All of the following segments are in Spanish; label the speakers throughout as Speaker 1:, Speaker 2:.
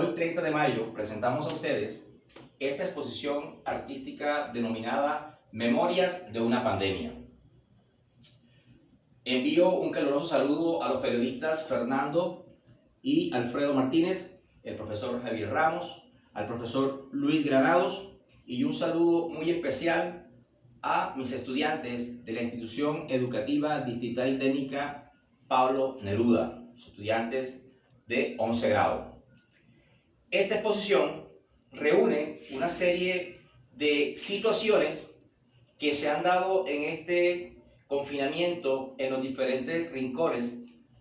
Speaker 1: Hoy, 30 de mayo, presentamos a ustedes esta exposición artística denominada Memorias de una pandemia. Envío un caluroso saludo a los periodistas Fernando y Alfredo Martínez, el profesor Javier Ramos, al profesor Luis Granados y un saludo muy especial a mis estudiantes de la Institución Educativa Distrital y Técnica Pablo Neruda, estudiantes de 11 grado. Esta exposición reúne una serie de situaciones que se han dado en este confinamiento en los diferentes rincones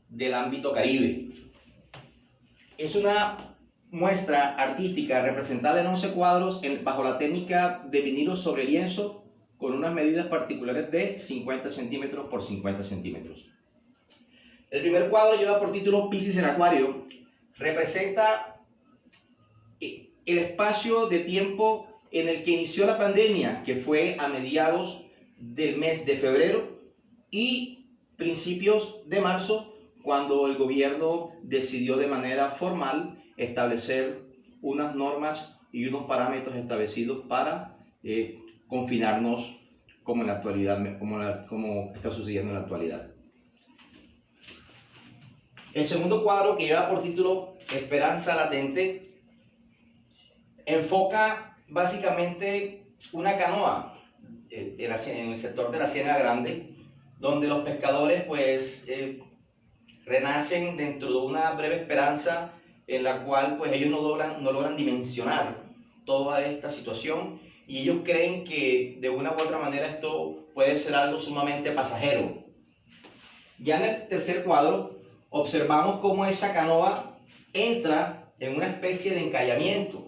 Speaker 1: del ámbito Caribe. Es una muestra artística representada en 11 cuadros bajo la técnica de vinilo sobre lienzo con unas medidas particulares de 50 centímetros por 50 centímetros. El primer cuadro lleva por título Piscis en Acuario. Representa el espacio de tiempo en el que inició la pandemia, que fue a mediados del mes de febrero y principios de marzo, cuando el gobierno decidió de manera formal establecer unas normas y unos parámetros establecidos para confinarnos como en la actualidad, como está sucediendo en la actualidad. El segundo cuadro, que lleva por título Esperanza Latente, enfoca básicamente una canoa en el sector de la Ciénaga Grande, donde los pescadores renacen dentro de una breve esperanza en la cual ellos no logran dimensionar toda esta situación, y ellos creen que de una u otra manera esto puede ser algo sumamente pasajero. Ya en el tercer cuadro observamos cómo esa canoa entra en una especie de encallamiento,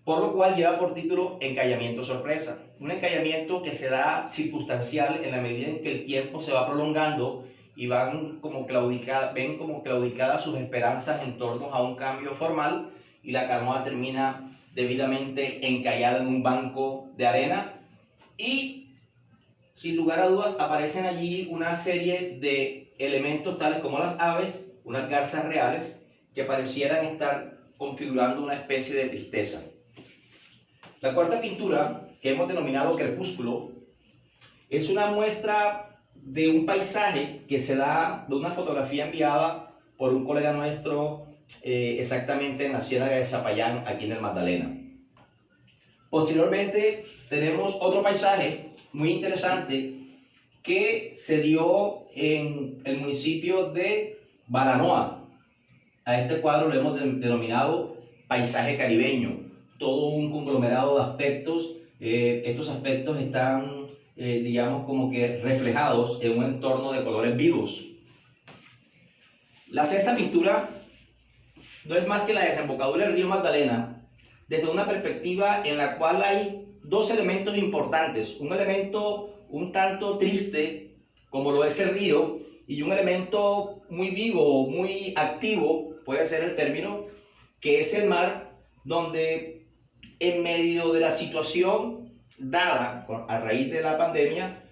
Speaker 1: por lo cual lleva por título Encallamiento Sorpresa. Un encallamiento que se da circunstancial en la medida en que el tiempo se va prolongando y ven como claudicadas sus esperanzas en torno a un cambio formal, y la canoa termina debidamente encallada en un banco de arena, y sin lugar a dudas aparecen allí una serie de elementos tales como las aves, unas garzas reales, que parecieran estar configurando una especie de tristeza. La cuarta pintura, que hemos denominado Crepúsculo, es una muestra de un paisaje que se da de una fotografía enviada por un colega nuestro exactamente en la Ciénaga de Zapayán, aquí en el Magdalena. Posteriormente tenemos otro paisaje muy interesante que se dio en el municipio de Baranoa. A este cuadro lo hemos denominado Paisaje Caribeño. Todo un conglomerado de aspectos. Estos aspectos están, digamos, como que reflejados en un entorno de colores vivos. La sexta pintura no es más que la desembocadura del río Magdalena, desde una perspectiva en la cual hay dos elementos importantes: un elemento un tanto triste, como lo es el río, y un elemento muy vivo, muy activo, puede ser el término, que es el mar, donde en medio de la situación dada a raíz de la pandemia,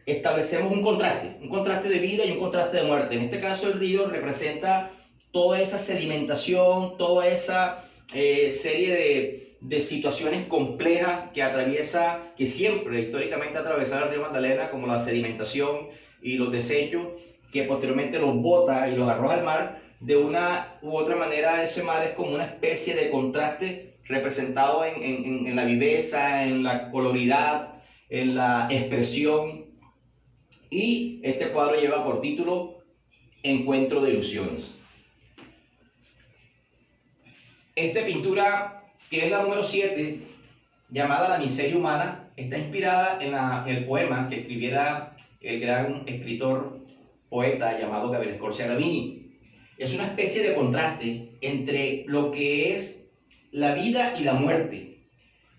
Speaker 1: establecemos un contraste de vida y un contraste de muerte. En este caso, el río representa toda esa sedimentación, toda esa serie de situaciones complejas que siempre históricamente ha atravesado el río Magdalena, como la sedimentación y los desechos, que posteriormente los bota y los arroja al mar. De una u otra manera, ese mar es como una especie de contraste representado en la viveza, en la coloridad, en la expresión. Y este cuadro lleva por título Encuentro de Ilusiones. Esta pintura, que es la número 7, llamada La Miseria Humana, está inspirada en el poema que escribiera el gran escritor, poeta llamado Gabriel Corsia Gravini. Es una especie de contraste entre lo que es la vida y la muerte,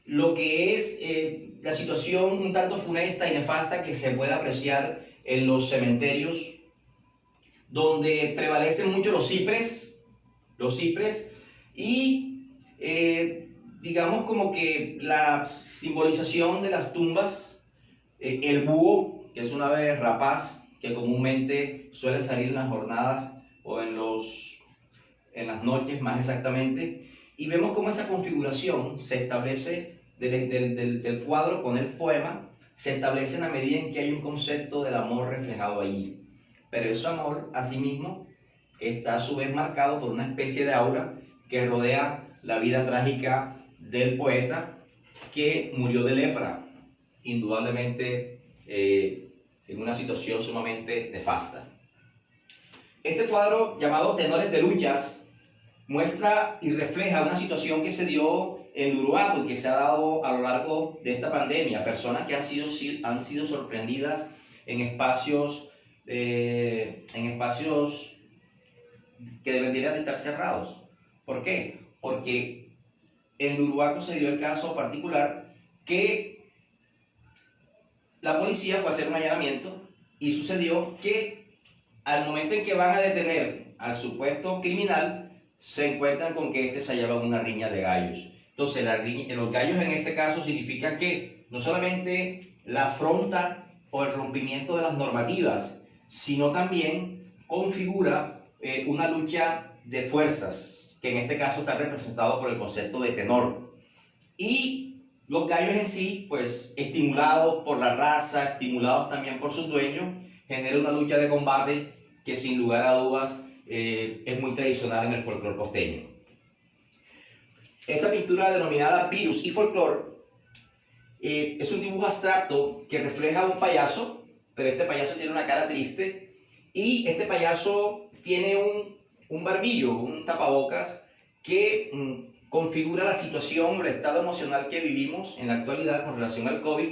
Speaker 1: lo que es la situación un tanto funesta y nefasta que se puede apreciar en los cementerios, donde prevalecen mucho los cipres, y digamos como que la simbolización de las tumbas, el búho, que es una ave rapaz que comúnmente suele salir en las jornadas o en los en las noches más exactamente, y vemos cómo esa configuración se establece del cuadro con el poema, se establece en la medida en que hay un concepto del amor reflejado allí. Pero ese amor, asimismo, está a su vez marcado por una especie de aura que rodea la vida trágica del poeta, que murió de lepra, indudablemente en una situación sumamente nefasta. Este cuadro, llamado Tenores de Luchas, muestra y refleja una situación que se dio en Uruguay y que se ha dado a lo largo de esta pandemia. Personas que han sido sorprendidas en espacios que deberían de estar cerrados. ¿Por qué? Porque en Uruguay se dio el caso particular que la policía fue a hacer un allanamiento y sucedió que al momento en que van a detener al supuesto criminal, se encuentran con que este se hallaba en una riña de gallos. Entonces, los gallos en este caso significa que no solamente la afronta o el rompimiento de las normativas, sino también configura una lucha de fuerzas, que en este caso está representado por el concepto de tenor. Y los gallos en sí, pues estimulados por la raza, estimulados también por sus dueños, genera una lucha de combate que sin lugar a dudas es muy tradicional en el folclore costeño. Esta pintura denominada Virus y Folclore es un dibujo abstracto que refleja a un payaso, pero este payaso tiene una cara triste y este payaso tiene un barbillo, un tapabocas que configura la situación o el estado emocional que vivimos en la actualidad con relación al COVID,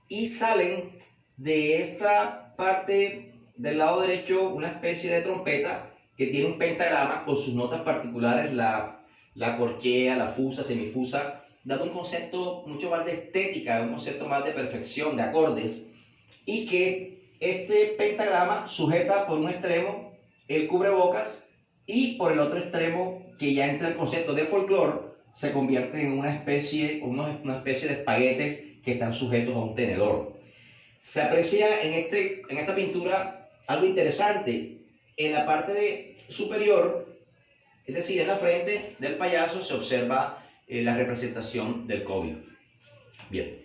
Speaker 1: y salen de esta parte del lado derecho una especie de trompeta que tiene un pentagrama con sus notas particulares, la corchea, la fusa, semifusa, dando un concepto mucho más de estética, un concepto más de perfección, de acordes, y que este pentagrama sujeta por un extremo el cubrebocas y por el otro extremo, que ya entra el concepto de folclore, se convierte en una especie de espaguetes que están sujetos a un tenedor. Se aprecia en esta pintura algo interesante. En la parte superior, es decir, en la frente del payaso, se observa la representación del COVID. Bien.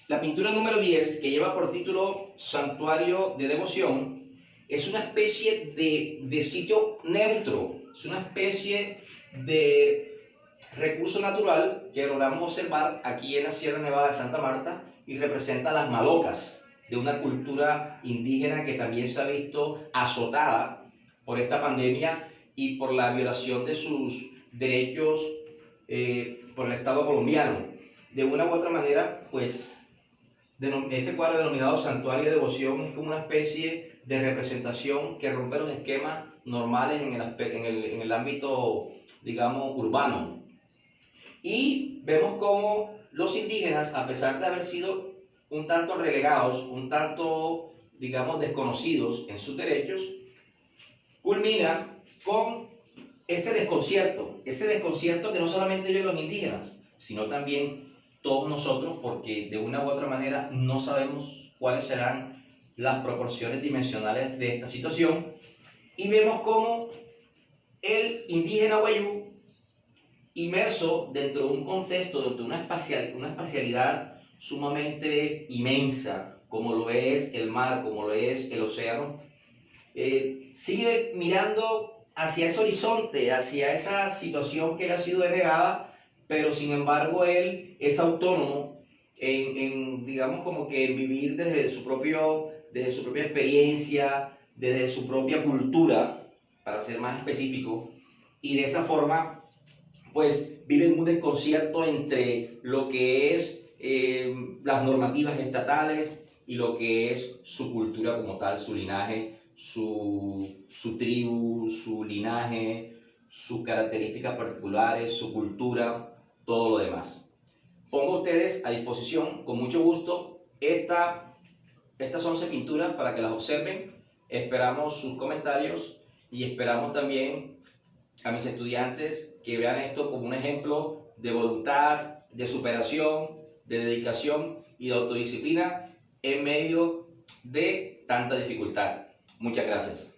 Speaker 1: La pintura número 10, que lleva por título Santuario de Devoción, es una especie de sitio neutro, es una especie de recurso natural que logramos observar aquí en la Sierra Nevada de Santa Marta y representa las malocas de una cultura indígena que también se ha visto azotada por esta pandemia y por la violación de sus derechos por el Estado colombiano. De una u otra manera, pues, este cuadro denominado Santuario de Devoción es como una especie de representación que rompe los esquemas normales en el ámbito, digamos, urbano. Y vemos cómo los indígenas, a pesar de haber sido un tanto relegados, un tanto, digamos, desconocidos en sus derechos, culmina con ese desconcierto que no solamente viven los indígenas, sino también todos nosotros, porque de una u otra manera no sabemos cuáles serán las proporciones dimensionales de esta situación, y vemos cómo el indígena wayú, inmerso dentro de un contexto, dentro de una espacialidad sumamente inmensa, como lo es el mar, como lo es el océano, sigue mirando hacia ese horizonte, hacia esa situación que le ha sido denegada, pero sin embargo él es autónomo digamos, como que en vivir desde su propia experiencia, desde su propia cultura, para ser más específico, y de esa forma pues viven un desconcierto entre lo que es las normativas estatales y lo que es su cultura como tal, su linaje, su tribu, su linaje, sus características particulares, su cultura, todo lo demás. Pongo a ustedes a disposición, con mucho gusto, estas 11 pinturas para que las observen. Esperamos sus comentarios y esperamos también a mis estudiantes que vean esto como un ejemplo de voluntad, de superación, de dedicación y de autodisciplina en medio de tanta dificultad. Muchas gracias.